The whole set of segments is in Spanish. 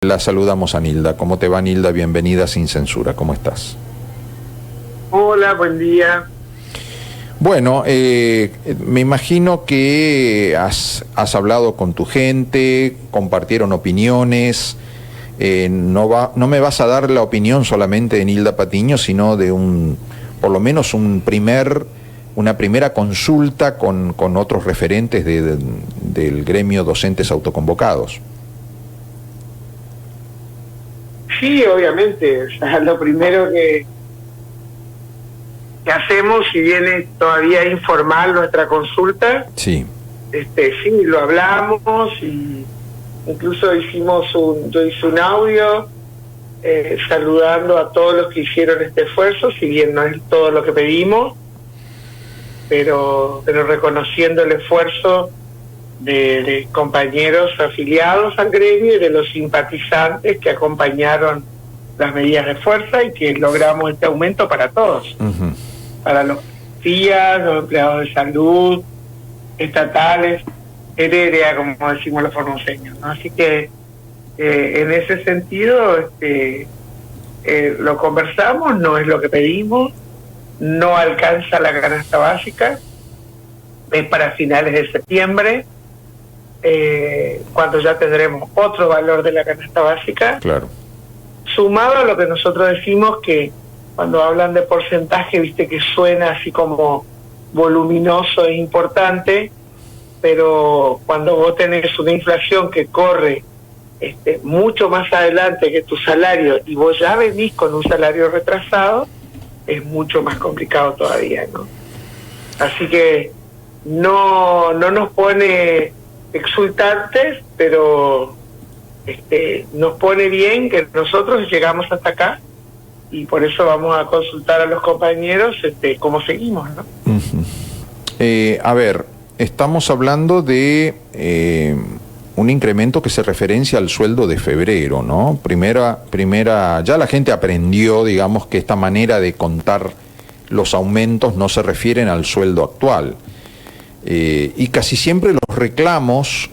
La saludamos a Nilda. ¿Cómo te va, Nilda? Bienvenida Sin Censura. ¿Cómo estás? Hola, buen día. Bueno, me imagino que has hablado con tu gente, compartieron opiniones. No me vas a dar la opinión solamente de Nilda Patiño, sino de por lo menos una primera consulta con otros referentes del gremio docentes autoconvocados. Sí, obviamente. O sea, lo primero que hacemos, si bien es todavía informal nuestra consulta, Sí. Sí, lo hablamos y incluso yo hice un audio saludando a todos los que hicieron este esfuerzo, si bien no es todo lo que pedimos, pero reconociendo el esfuerzo de compañeros afiliados al gremio y de los simpatizantes que acompañaron las medidas de fuerza y que logramos este aumento para todos, para los policías, los empleados de salud, estatales, heredera, como decimos los formoseños, ¿no? Así que en ese sentido lo conversamos, no es lo que pedimos, no alcanza la canasta básica, es para finales de septiembre, cuando ya tendremos otro valor de la canasta básica, Claro. sumado a lo que nosotros decimos, que cuando hablan de porcentaje, viste que suena así como voluminoso e importante, pero cuando vos tenés una inflación que corre mucho más adelante que tu salario y vos ya venís con un salario retrasado, es mucho más complicado todavía, ¿no? Así que no nos pone exultantes, pero nos pone bien que nosotros llegamos hasta acá y por eso vamos a consultar a los compañeros cómo seguimos, ¿no? A ver, estamos hablando de un incremento que se referencia al sueldo de febrero, ¿no? Ya la gente aprendió, digamos, que esta manera de contar los aumentos no se refieren al sueldo actual. Y casi siempre los reclamos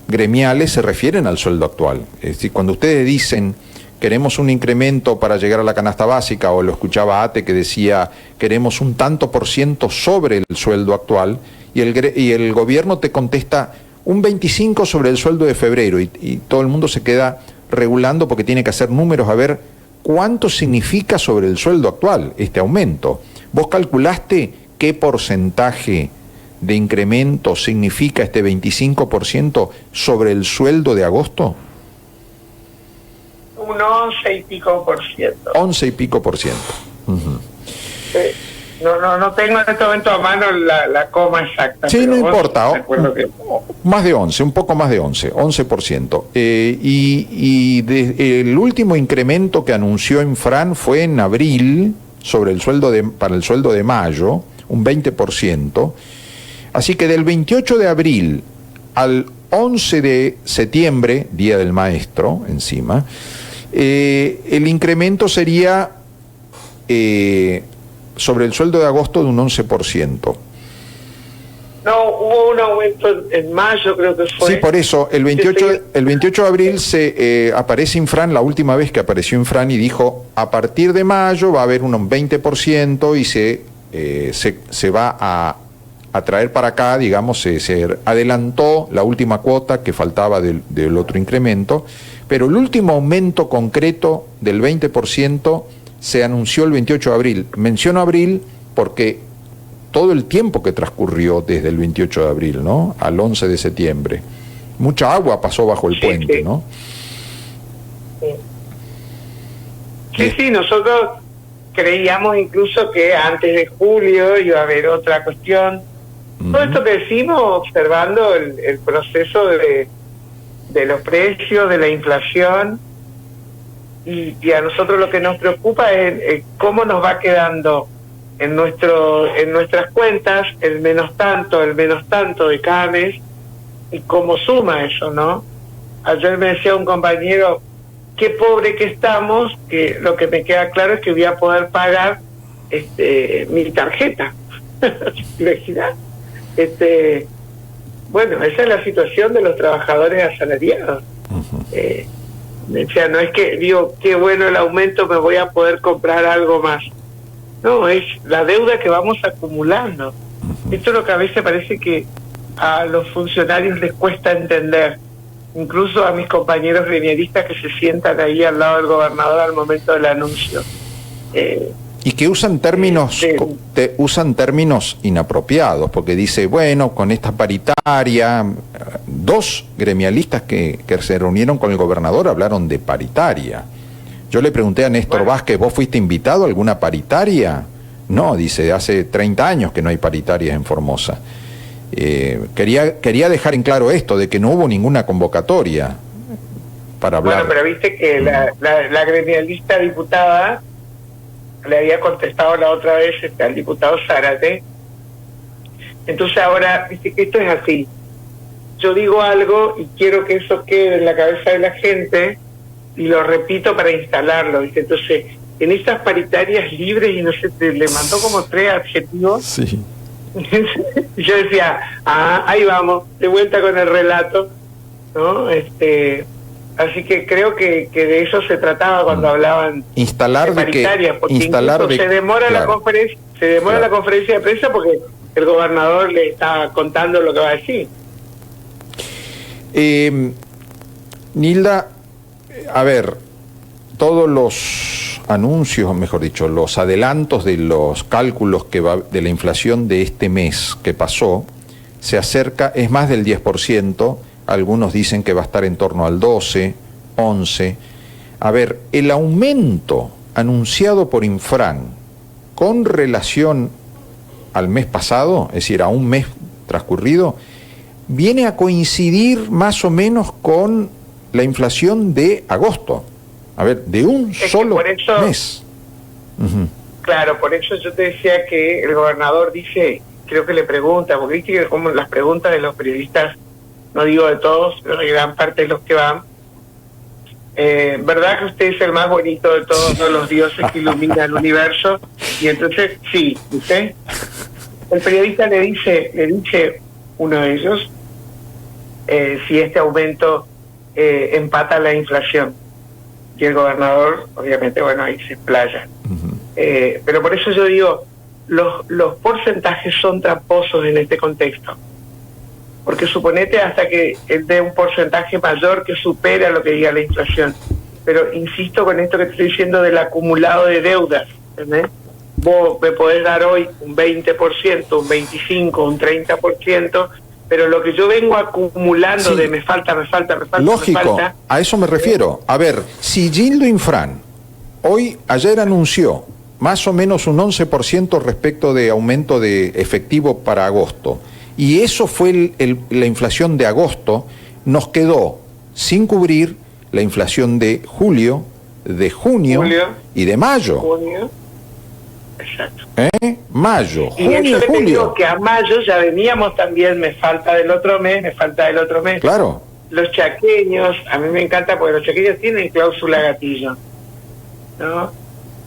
gremiales se refieren al sueldo actual. Es decir, cuando ustedes dicen queremos un incremento para llegar a la canasta básica, o lo escuchaba Ate que decía queremos un tanto por ciento sobre el sueldo actual, y el gobierno te contesta un 25 sobre el sueldo de febrero, y todo el mundo se queda regulando porque tiene que hacer números a ver cuánto significa sobre el sueldo actual este aumento. ¿Vos calculaste qué porcentaje de incremento significa este 25% sobre el sueldo de agosto? Un 11 y pico por ciento. 11 y pico por ciento. Sí. No tengo en este momento a mano la coma exacta. Sí, no importa. Más de 11, un poco más de 11%. El último incremento que anunció Infran fue en abril para el sueldo de mayo, un 20%. Así que del 28 de abril al 11 de septiembre, Día del Maestro, encima, el incremento sería sobre el sueldo de agosto de un 11%. No, hubo un aumento en mayo, creo que fue. Sí, por eso, el 28 de abril aparece Infran, la última vez que apareció Infran, y dijo, a partir de mayo va a haber un 20% y se va a traer para acá, digamos, se adelantó la última cuota que faltaba del otro incremento, pero el último aumento concreto del 20% se anunció el 28 de abril. Menciono abril porque todo el tiempo que transcurrió desde el 28 de abril, ¿no?, al 11 de septiembre, mucha agua pasó bajo el puente, ¿no? Sí, nosotros creíamos incluso que antes de julio iba a haber otra cuestión. Todo esto que decimos observando el proceso de los precios, de la inflación, y a nosotros lo que nos preocupa es cómo nos va quedando en nuestras cuentas el menos tanto de cada mes, y cómo suma eso, ¿no? Ayer me decía un compañero, qué pobre que estamos, que lo que me queda claro es que voy a poder pagar mi tarjeta. Universidad. Bueno, esa es la situación de los trabajadores asalariados. Decía, no es que digo, qué bueno el aumento, me voy a poder comprar algo más. No, es la deuda que vamos acumulando. Esto es lo que a veces parece que a los funcionarios les cuesta entender. Incluso a mis compañeros gremialistas que se sientan ahí al lado del gobernador al momento del anuncio. Y que usan términos, usan términos inapropiados, porque dice, bueno, con esta paritaria, dos gremialistas que se reunieron con el gobernador hablaron de paritaria. Yo le pregunté a Néstor Vázquez, ¿vos fuiste invitado a alguna paritaria? No, dice, hace 30 años que no hay paritarias en Formosa. Quería dejar en claro esto, de que no hubo ninguna convocatoria para hablar. Bueno, pero viste que la gremialista diputada le había contestado la otra vez al diputado Zárate. Entonces ahora, viste que esto es así. Yo digo algo y quiero que eso quede en la cabeza de la gente y lo repito para instalarlo, ¿viste? Entonces, en estas paritarias libres, y no sé, le mandó como 3 adjetivos. Sí. Y yo decía, ahí vamos, de vuelta con el relato, ¿no? Así que creo que de eso se trataba cuando hablaban instalar de paritarias, porque instalar se demora claro, la conferencia de prensa porque el gobernador le está contando lo que va a decir. Nilda, a ver, todos los anuncios, mejor dicho, los adelantos de los cálculos de la inflación de este mes que pasó, se acerca, es más del 10%, algunos dicen que va a estar en torno al 12, 11. A ver, el aumento anunciado por Infran con relación al mes pasado, es decir, a un mes transcurrido, viene a coincidir más o menos con la inflación de agosto. A ver, de un solo mes. Claro, por eso yo te decía que el gobernador dice, creo que le pregunta, porque viste que como las preguntas de los periodistas, no digo de todos, pero de gran parte de los que van, ¿verdad que usted es el más bonito de todos los dioses que ilumina el universo? Y entonces, sí, ¿viste? El periodista le dice uno de ellos, si este aumento empata la inflación. Y el gobernador, obviamente, bueno, ahí se explaya. Pero por eso yo digo, los porcentajes son tramposos en este contexto. Porque suponete hasta que él dé un porcentaje mayor que supera lo que diga la inflación. Pero insisto con esto que te estoy diciendo del acumulado de deudas, ¿entendés? Vos me podés dar hoy un 20%, un 25%, un 30%, pero lo que yo vengo acumulando sí, de me falta. Lógico, a eso me refiero. A ver, si Gildo Infran ayer anunció más o menos un 11% respecto de aumento de efectivo para agosto, y eso fue la inflación de agosto, nos quedó sin cubrir la inflación de julio, de junio y de mayo. Exacto. Mayo, y junio y julio. Digo que a mayo ya veníamos también, me falta del otro mes. Claro. Los chaqueños, a mí me encanta porque los chaqueños tienen cláusula gatillo, ¿no?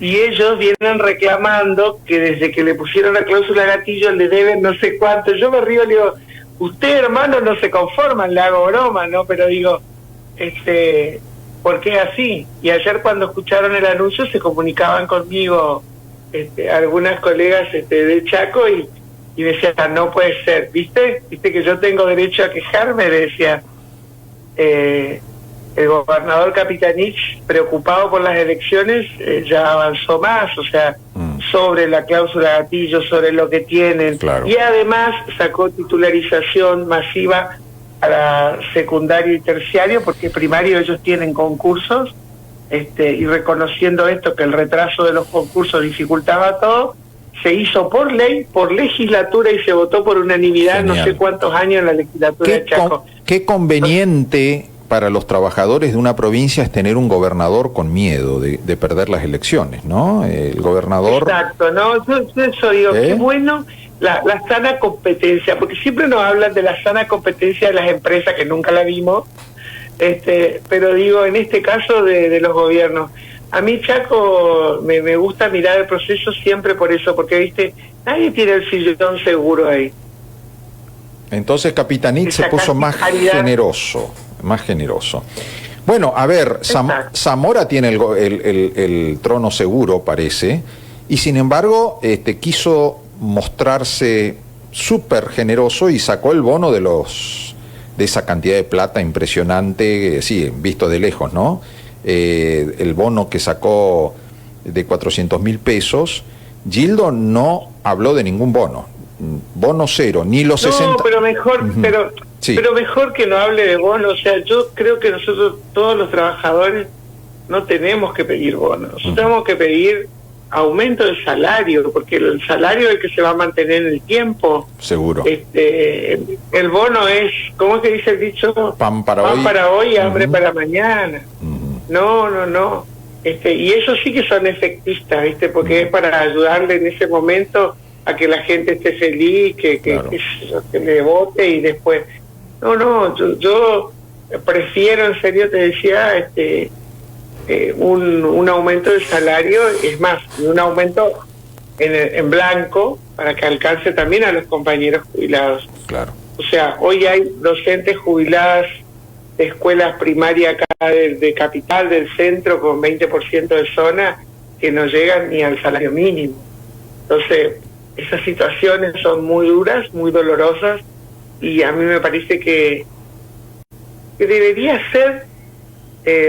Y ellos vienen reclamando que desde que le pusieron la cláusula gatillo le deben no sé cuánto. Yo me río, le digo, usted hermano no se conforman, le hago broma, ¿no? Pero digo, ¿por qué así? Y ayer cuando escucharon el anuncio se comunicaban conmigo algunas colegas de Chaco y me decían, no puede ser, ¿viste que yo tengo derecho a quejarme? Le decía el gobernador Capitanich, preocupado por las elecciones, ya avanzó más, o sea, sobre la cláusula gatillo, sobre lo que tienen, claro. Y además sacó titularización masiva para secundario y terciario, porque primario ellos tienen concursos, y reconociendo esto, que el retraso de los concursos dificultaba todo, se hizo por ley, por legislatura, y se votó por unanimidad. Genial. No sé cuántos años en la legislatura de Chaco. Qué conveniente para los trabajadores de una provincia es tener un gobernador con miedo de perder las elecciones, ¿no? El gobernador... Exacto, ¿no? Yo eso digo, qué bueno la sana competencia, porque siempre nos hablan de la sana competencia de las empresas, que nunca la vimos, pero digo, en este caso de los gobiernos. A mí, Chaco, me gusta mirar el proceso siempre por eso, porque, viste, nadie tiene el sillón seguro ahí. Entonces Capitanich se puso más generoso. Bueno, a ver, Exacto. Zamora tiene el trono seguro, parece, y sin embargo quiso mostrarse súper generoso y sacó el bono de esa cantidad de plata impresionante, sí, visto de lejos, ¿no? El bono que sacó de 400.000 pesos. Gildo no habló de ningún bono cero, ni los 60. No, pero mejor, Sí. pero mejor que no hable de bonos. O sea, yo creo que nosotros, todos los trabajadores, no tenemos que pedir bonos. Nosotros tenemos que pedir aumento del salario, porque el salario es el que se va a mantener en el tiempo. Seguro. El bono es, ¿cómo es que dice el dicho? Pan para hoy, hambre para mañana. No. Y ellos sí que son efectistas, ¿viste? Porque es para ayudarle en ese momento a que la gente esté feliz, Claro. que le vote y después... No, yo prefiero, en serio te decía, un aumento del salario, es más, un aumento en blanco para que alcance también a los compañeros jubilados. Claro. O sea, hoy hay docentes jubiladas de escuelas primarias acá de Capital, del centro, con 20% de zona, que no llegan ni al salario mínimo. Entonces, esas situaciones son muy duras, muy dolorosas, y a mí me parece que debería ser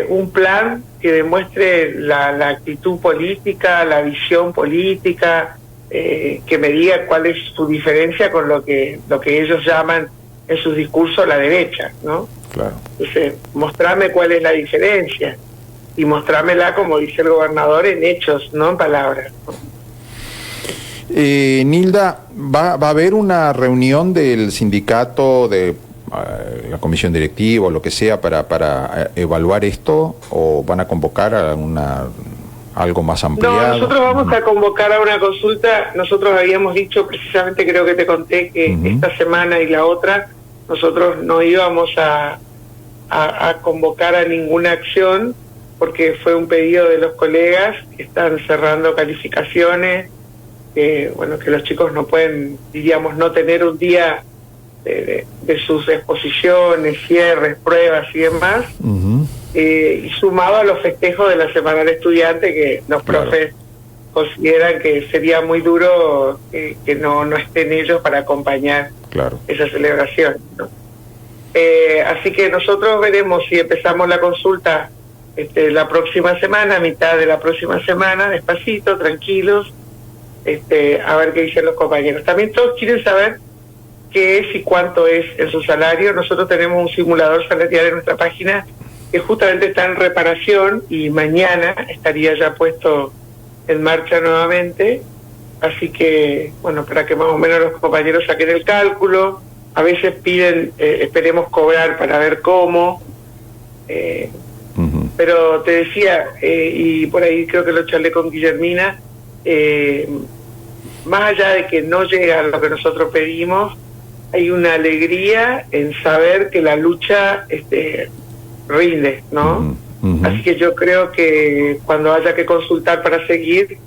un plan que demuestre la actitud política, la visión política, que me diga cuál es su diferencia con lo que ellos llaman en sus discursos la derecha, ¿no? Claro. Entonces, mostrarme cuál es la diferencia y mostrármela, como dice el gobernador, en hechos, no en palabras, ¿no? Nilda, ¿va a haber una reunión del sindicato, de la comisión directiva o lo que sea para evaluar esto, o van a convocar a algo más ampliado? No, nosotros vamos a convocar a una consulta. Nosotros habíamos dicho, precisamente creo que te conté, que esta semana y la otra nosotros no íbamos a convocar a ninguna acción, porque fue un pedido de los colegas que están cerrando calificaciones, que los chicos no pueden, diríamos, no tener un día de sus exposiciones, cierres, pruebas y demás, y sumado a los festejos de la Semana del Estudiante, que los profes consideran que sería muy duro que no estén ellos para acompañar esa celebración, ¿no? Así que nosotros veremos si empezamos la consulta la próxima semana, a mitad de la próxima semana, despacito, tranquilos, a ver qué dicen los compañeros. También todos quieren saber qué es y cuánto es en su salario. Nosotros tenemos un simulador salarial en nuestra página que justamente está en reparación y mañana estaría ya puesto en marcha nuevamente. Así que, para que más o menos los compañeros saquen el cálculo. A veces piden, esperemos cobrar para ver cómo. Pero te decía, y por ahí creo que lo charlé con Guillermina, más allá de que no llega a lo que nosotros pedimos, hay una alegría en saber que la lucha rinde, ¿no? Así que yo creo que cuando haya que consultar para seguir,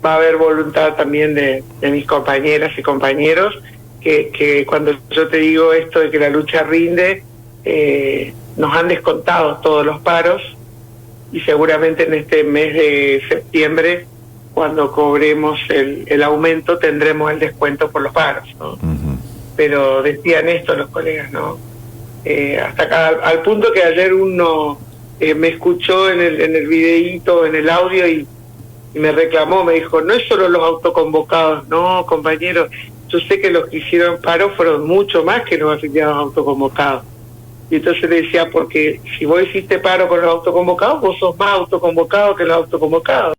va a haber voluntad también de mis compañeras y compañeros, que cuando yo te digo esto de que la lucha rinde, nos han descontado todos los paros, y seguramente en este mes de septiembre, cuando cobremos el aumento, tendremos el descuento por los paros, ¿no? Pero decían esto los colegas, ¿no? Hasta acá, al punto que ayer uno me escuchó en el videíto, en el audio, y me reclamó, me dijo, no es solo los autoconvocados. No, compañeros, yo sé que los que hicieron paro fueron mucho más que los afiliados autoconvocados. Y entonces le decía, porque si vos hiciste paro con los autoconvocados, vos sos más autoconvocado que los autoconvocados,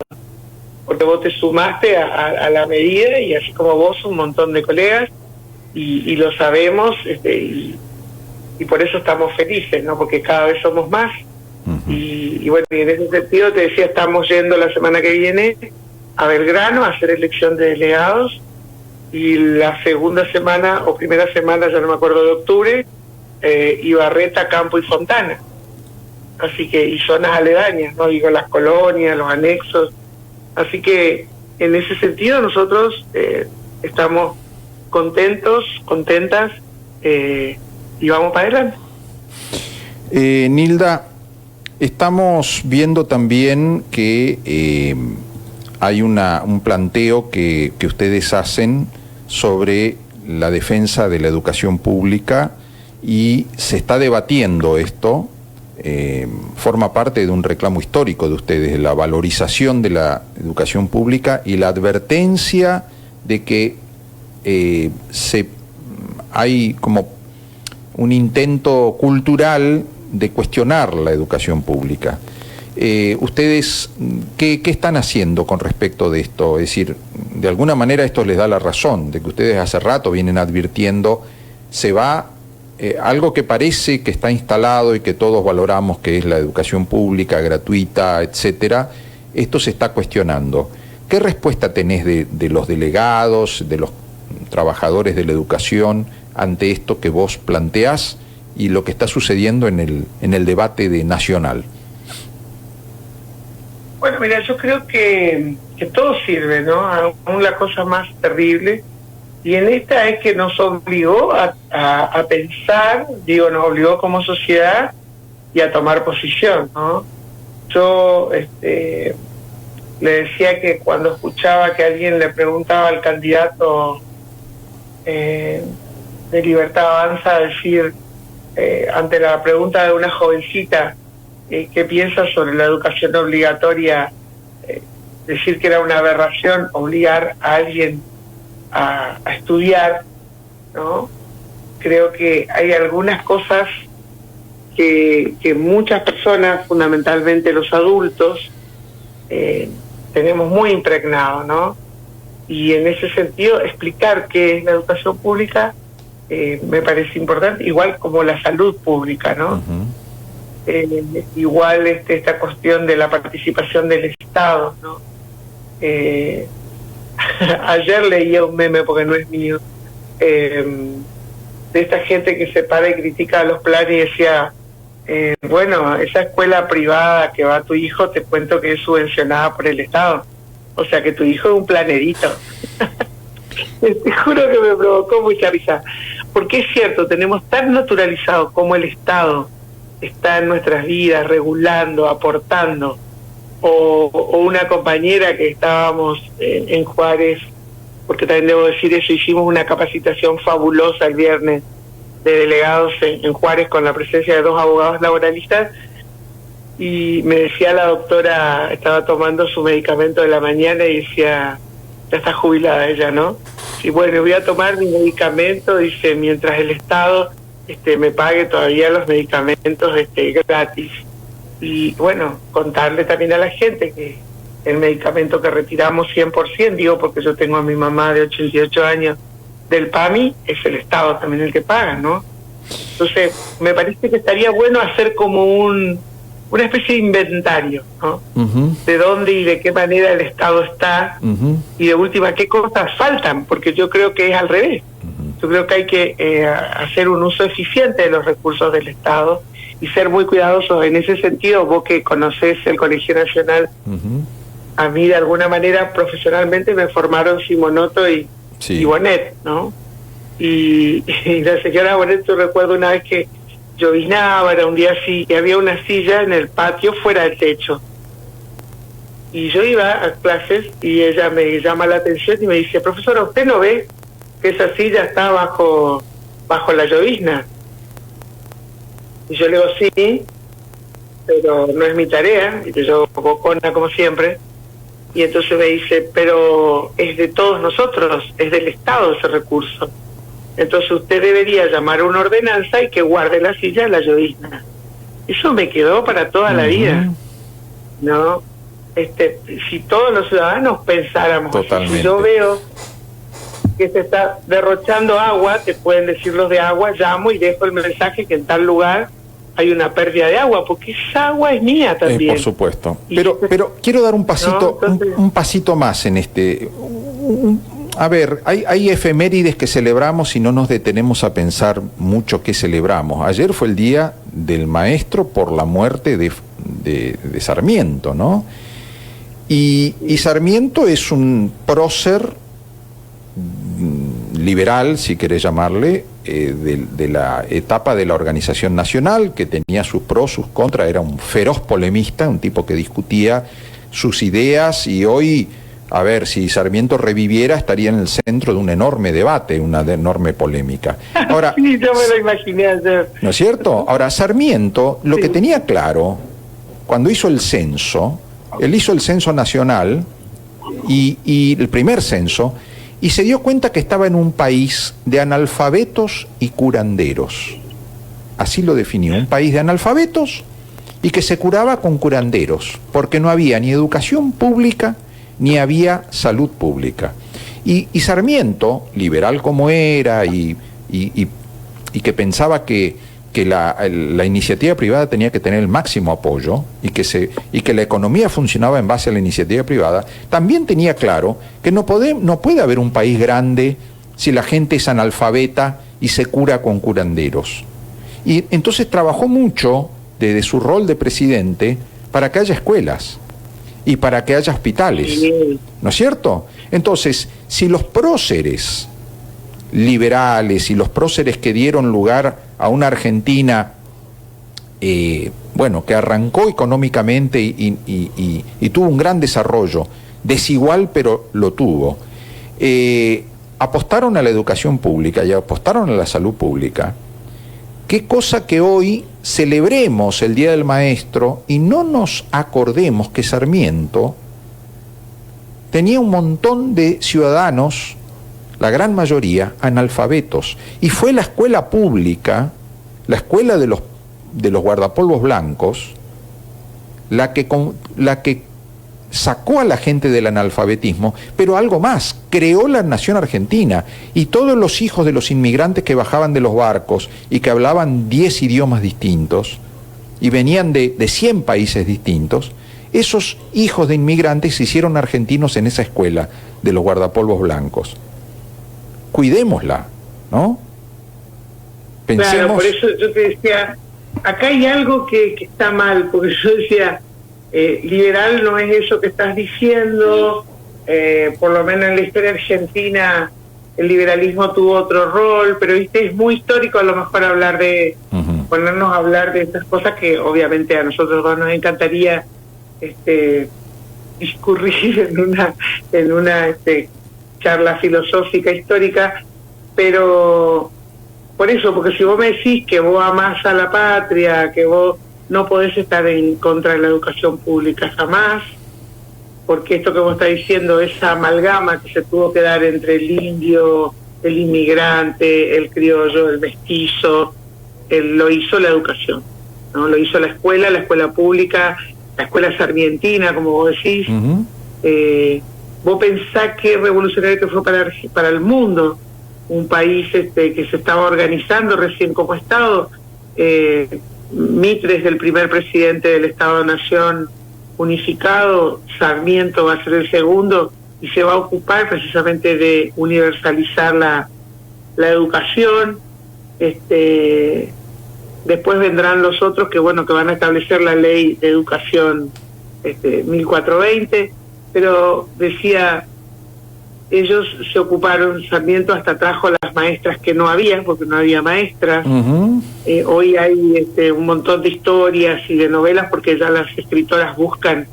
porque vos te sumaste a la medida, y así como vos, un montón de colegas, y lo sabemos, y por eso estamos felices, ¿no? Porque cada vez somos más. Y bueno, y en ese sentido te decía, estamos yendo la semana que viene a Belgrano a hacer elección de delegados, y la segunda semana o primera semana, ya no me acuerdo, de octubre, Ibarreta, Campo y Fontana. Así que, y zonas aledañas, no digo las colonias, los anexos. Así que en ese sentido nosotros estamos contentos, contentas, y vamos para adelante. Nilda, Estamos viendo también que hay un planteo que ustedes hacen sobre la defensa de la educación pública y se está debatiendo esto. Forma parte de un reclamo histórico de ustedes, la valorización de la educación pública y la advertencia de que hay como un intento cultural de cuestionar la educación pública. ¿Ustedes qué están haciendo con respecto de esto? Es decir, de alguna manera esto les da la razón, de que ustedes hace rato vienen advirtiendo, se va algo que parece que está instalado y que todos valoramos, que es la educación pública, gratuita, etcétera, esto se está cuestionando. ¿Qué respuesta tenés de los delegados, de los trabajadores de la educación ante esto que vos planteás y lo que está sucediendo en el debate nacional? Bueno, mira, yo creo que todo sirve, ¿no? Aún la cosa más terrible. Y en esta es que nos obligó a pensar, nos obligó como sociedad y a tomar posición, ¿no? Yo le decía que cuando escuchaba que alguien le preguntaba al candidato de Libertad Avanza, decir, ante la pregunta de una jovencita, ¿qué piensa sobre la educación obligatoria? Decir que era una aberración obligar a alguien a estudiar, ¿no? Creo que hay algunas cosas que muchas personas, fundamentalmente los adultos, tenemos muy impregnado, ¿no? Y en ese sentido, explicar qué es la educación pública me parece importante, igual como la salud pública, ¿no? Uh-huh. Igual esta cuestión de la participación del Estado, ¿no? Ayer leía un meme, porque no es mío, de esta gente que se para y critica a los planes y decía, bueno, esa escuela privada que va tu hijo, te cuento que es subvencionada por el Estado. O sea que tu hijo es un planerito. Te juro que me provocó mucha risa. Porque es cierto, tenemos tan naturalizado como el Estado está en nuestras vidas, regulando, aportando. O una compañera que estábamos en Juárez, porque también debo decir eso, hicimos una capacitación fabulosa el viernes de delegados en Juárez con la presencia de 2 abogados laboralistas, y me decía la doctora, estaba tomando su medicamento de la mañana y decía, ya está jubilada ella, ¿no? Y bueno, voy a tomar mi medicamento, dice, mientras el Estado me pague todavía los medicamentos gratis. Y bueno, contarle también a la gente que el medicamento que retiramos 100%, digo porque yo tengo a mi mamá de 88 años del PAMI, es el Estado también el que paga, ¿no? Entonces, me parece que estaría bueno hacer como una especie de inventario, ¿no? Uh-huh. De dónde y de qué manera el Estado está, uh-huh, y de última, qué cosas faltan, porque yo creo que es al revés. Uh-huh. Yo creo que hay que hacer un uso eficiente de los recursos del Estado y ser muy cuidadosos. En ese sentido, vos que conocés el Colegio Nacional, uh-huh, a mí de alguna manera profesionalmente me formaron Simonoto y Bonet, ¿no? Y la señora Bonet, yo recuerdo una vez que llovinaba, era un día así, y había una silla en el patio fuera del techo. Y yo iba a clases y ella me llama la atención y me dice, profesora, ¿usted no ve que esa silla está bajo la llovizna? Y yo le digo, sí, pero no es mi tarea, y yo bocona como siempre. Y entonces me dice, pero es de todos nosotros, es del Estado ese recurso. Entonces usted debería llamar a una ordenanza y que guarde la silla en la llovizna. Eso me quedó para toda la vida, ¿no? Si todos los ciudadanos pensáramos así, si yo veo que se está derrochando agua, te pueden decir los de agua, llamo y dejo el mensaje que en tal lugar hay una pérdida de agua, porque esa agua es mía también. Por supuesto. Pero quiero dar un pasito, ¿no? Entonces, un pasito más en a ver, hay efemérides que celebramos y no nos detenemos a pensar mucho qué celebramos. Ayer fue el Día del Maestro por la muerte de Sarmiento, ¿no? Y Sarmiento es un prócer liberal, si querés llamarle, de la etapa de la Organización Nacional, que tenía sus pros, sus contras, era un feroz polemista, un tipo que discutía sus ideas, y hoy, a ver, si Sarmiento reviviera, estaría en el centro de un enorme debate, una enorme polémica. Ahora, sí, yo me lo imaginé ayer. ¿No es cierto? Ahora, Sarmiento lo que tenía claro, cuando hizo el censo, él hizo el censo nacional y el primer censo, y se dio cuenta que estaba en un país de analfabetos y curanderos. Así lo definió, un país de analfabetos y que se curaba con curanderos, porque no había ni educación pública ni había salud pública. Y Sarmiento, liberal como era y que pensaba que la iniciativa privada tenía que tener el máximo apoyo y que la economía funcionaba en base a la iniciativa privada, también tenía claro que no puede haber un país grande si la gente es analfabeta y se cura con curanderos. Y entonces trabajó mucho desde su rol de presidente para que haya escuelas y para que haya hospitales, ¿no es cierto? Entonces, si los próceres liberales y los próceres que dieron lugar a una Argentina, que arrancó económicamente y tuvo un gran desarrollo, desigual pero lo tuvo, apostaron a la educación pública y apostaron a la salud pública, qué cosa que hoy celebremos el Día del Maestro y no nos acordemos que Sarmiento tenía un montón de ciudadanos, la gran mayoría, analfabetos. Y fue la escuela pública, la escuela de los guardapolvos blancos, la que sacó a la gente del analfabetismo, pero algo más, creó la nación argentina. Y todos los hijos de los inmigrantes que bajaban de los barcos y que hablaban 10 idiomas distintos y venían de 100 países distintos, esos hijos de inmigrantes se hicieron argentinos en esa escuela de los guardapolvos blancos. Cuidémosla, ¿no? Pensemos... Claro, por eso yo te decía, acá hay algo que está mal, porque yo decía, liberal no es eso que estás diciendo, por lo menos en la historia argentina el liberalismo tuvo otro rol, pero viste, es muy histórico a lo mejor hablar de, ponernos a hablar de estas cosas que obviamente a nosotros dos nos encantaría discurrir en una charla filosófica histórica, pero por eso, porque si vos me decís que vos amás a la patria, que vos no podés estar en contra de la educación pública jamás, porque esto que vos estás diciendo, esa amalgama que se tuvo que dar entre el indio, el inmigrante, el criollo, el mestizo, lo hizo la educación, ¿no? Lo hizo la escuela pública, la escuela sarmientina, como vos decís. Vos pensás qué revolucionario que fue para el mundo, un país que se estaba organizando recién como Estado. Mitre es el primer presidente del Estado-Nación unificado, Sarmiento va a ser el segundo y se va a ocupar precisamente de universalizar la educación. Después vendrán los otros que van a establecer la ley de educación 1420, pero decía, ellos se ocuparon, Sarmiento hasta trajo a las maestras que no había, porque no había maestras. Hoy hay un montón de historias y de novelas, porque ya las escritoras buscan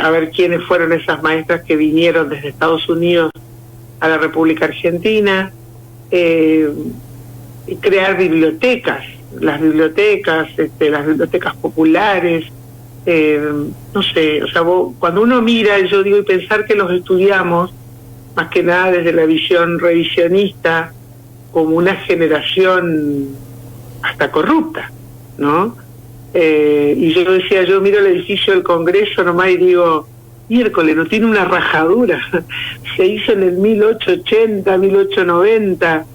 a ver quiénes fueron esas maestras que vinieron desde Estados Unidos a la República Argentina. Y crear bibliotecas, las bibliotecas populares, no sé, o sea, cuando uno mira, yo digo, y pensar que los estudiamos, más que nada desde la visión revisionista, como una generación hasta corrupta, ¿no? Y yo decía, yo miro el edificio del Congreso nomás y digo, miércoles, no tiene una rajadura, se hizo en el 1880, 1890,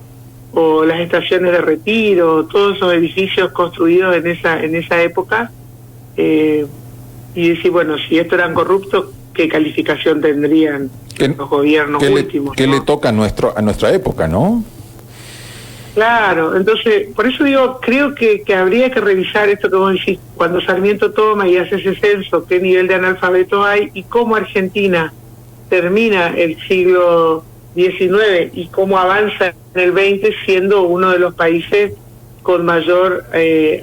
o las estaciones de Retiro, todos esos edificios construidos en esa época, y decir, bueno, si estos eran corruptos, ¿qué calificación tendrían los gobiernos últimos? ¿Qué le toca a nuestra época, no? Claro, entonces, por eso digo, creo que habría que revisar esto que vos decís, cuando Sarmiento toma y hace ese censo, qué nivel de analfabeto hay y cómo Argentina termina el siglo 19 y cómo avanza en el 20 siendo uno de los países con mayor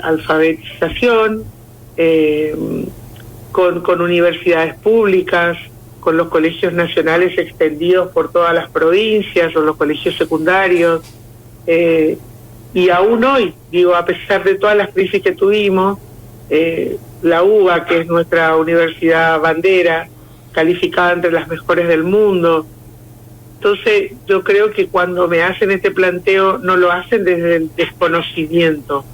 alfabetización, con universidades públicas, con los colegios nacionales extendidos por todas las provincias o los colegios secundarios. Y aún hoy, digo, a pesar de todas las crisis que tuvimos, la UBA, que es nuestra universidad bandera, calificada entre las mejores del mundo. Entonces, yo creo que cuando me hacen este planteo, no lo hacen desde el desconocimiento.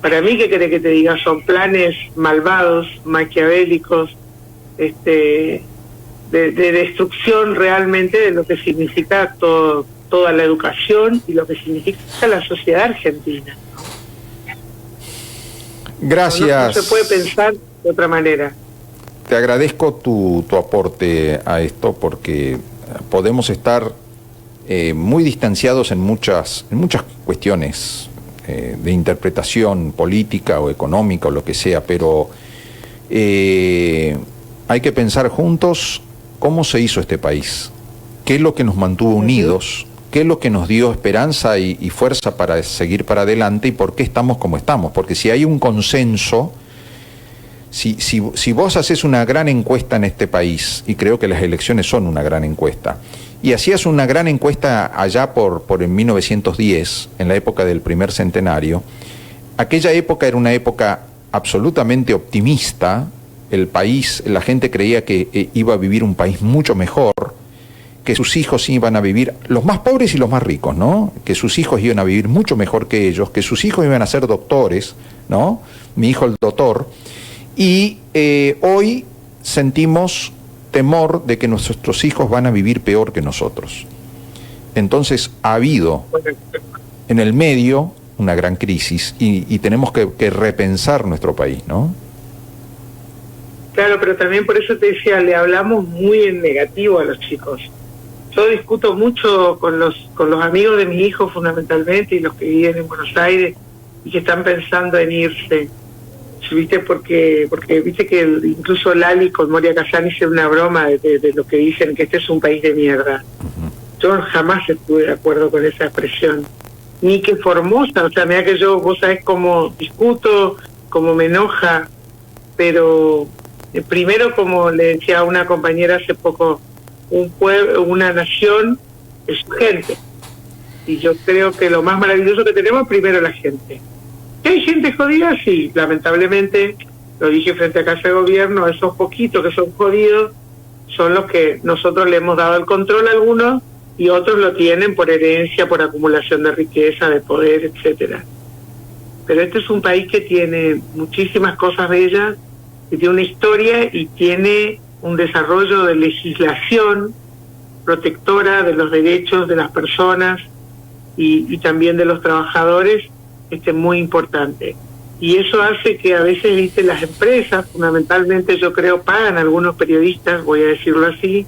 Para mí, ¿qué querés que te diga? Son planes malvados, maquiavélicos, de destrucción realmente de lo que significa toda la educación y lo que significa la sociedad argentina. Gracias. No se puede pensar de otra manera. Te agradezco tu aporte a esto, porque podemos estar muy distanciados en muchas cuestiones de interpretación política o económica o lo que sea, pero hay que pensar juntos cómo se hizo este país, qué es lo que nos mantuvo unidos, qué es lo que nos dio esperanza y fuerza para seguir para adelante, y por qué estamos como estamos. Porque si hay un consenso, si vos haces una gran encuesta en este país, y creo que las elecciones son una gran encuesta, y hacías una gran encuesta allá por el 1910, en la época del primer centenario, aquella época era una época absolutamente optimista. El país, la gente creía que iba a vivir un país mucho mejor, que sus hijos iban a vivir, los más pobres y los más ricos, ¿no? Que sus hijos iban a vivir mucho mejor que ellos, que sus hijos iban a ser doctores, ¿no? Mi hijo el doctor. Y hoy sentimos temor de que nuestros hijos van a vivir peor que nosotros. Entonces ha habido en el medio una gran crisis y tenemos que repensar nuestro país, ¿no? Claro, pero también por eso te decía, le hablamos muy en negativo a los chicos. Yo discuto mucho con los amigos de mis hijos fundamentalmente, y los que viven en Buenos Aires y que están pensando en irse. ¿Viste? Porque viste que incluso Lali con Moria Kazan hice una broma de lo que dicen, que este es un país de mierda. Yo jamás estuve de acuerdo con esa expresión. Ni que Formosa, o sea, mira que yo, vos sabés cómo discuto, cómo me enoja, pero primero, como le decía a una compañera hace poco, un pueblo, una nación es su gente. Y yo creo que lo más maravilloso que tenemos es primero la gente. ¿Que hay gente jodida? Sí, lamentablemente, lo dije frente a Casa de Gobierno, esos poquitos que son jodidos son los que nosotros le hemos dado el control a algunos, y otros lo tienen por herencia, por acumulación de riqueza, de poder, etcétera. Pero este es un país que tiene muchísimas cosas bellas, que tiene una historia y tiene un desarrollo de legislación protectora de los derechos de las personas y también de los trabajadores, muy importante. Y eso hace que a veces, viste, las empresas, fundamentalmente yo creo, pagan a algunos periodistas, voy a decirlo así,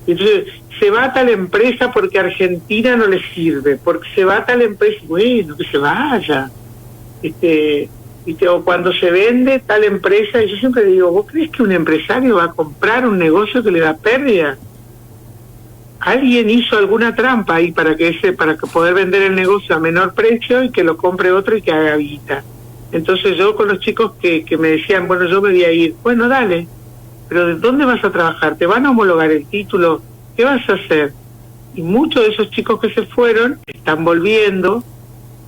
y entonces se va a tal empresa porque Argentina no le sirve, porque se va a tal empresa, bueno, que se vaya. O cuando se vende tal empresa, y yo siempre digo, ¿vos crees que un empresario va a comprar un negocio que le da pérdida? Alguien hizo alguna trampa ahí para que poder vender el negocio a menor precio y que lo compre otro y que haga guita. Entonces yo con los chicos que me decían, bueno, yo me voy a ir, bueno, dale, pero ¿de dónde vas a trabajar? ¿Te van a homologar el título? ¿Qué vas a hacer? Y muchos de esos chicos que se fueron están volviendo,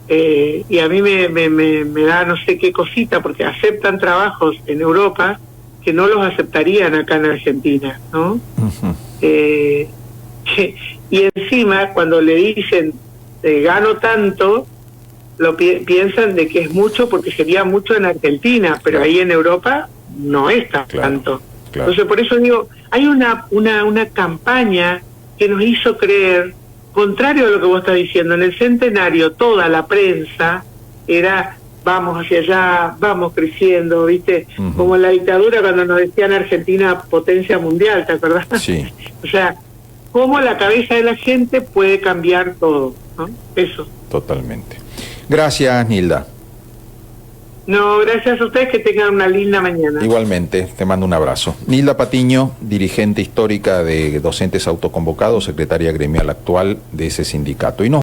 y a mí me da no sé qué cosita, porque aceptan trabajos en Europa que no los aceptarían acá en Argentina, ¿no? Y encima, cuando le dicen gano tanto, piensan de que es mucho porque sería mucho en Argentina, pero ahí en Europa no es tanto. Claro. Entonces, por eso digo, hay una campaña que nos hizo creer, contrario a lo que vos estás diciendo, en el centenario toda la prensa era vamos hacia allá, vamos creciendo, ¿viste? Como en la dictadura cuando nos decían Argentina potencia mundial, ¿te acordás? Sí. O sea, cómo la cabeza de la gente puede cambiar todo, ¿no? Eso. Totalmente. Gracias, Nilda. No, gracias a ustedes, que tengan una linda mañana. Igualmente, te mando un abrazo. Nilda Patiño, dirigente histórica de Docentes Autoconvocados, secretaria gremial actual de ese sindicato. Y nos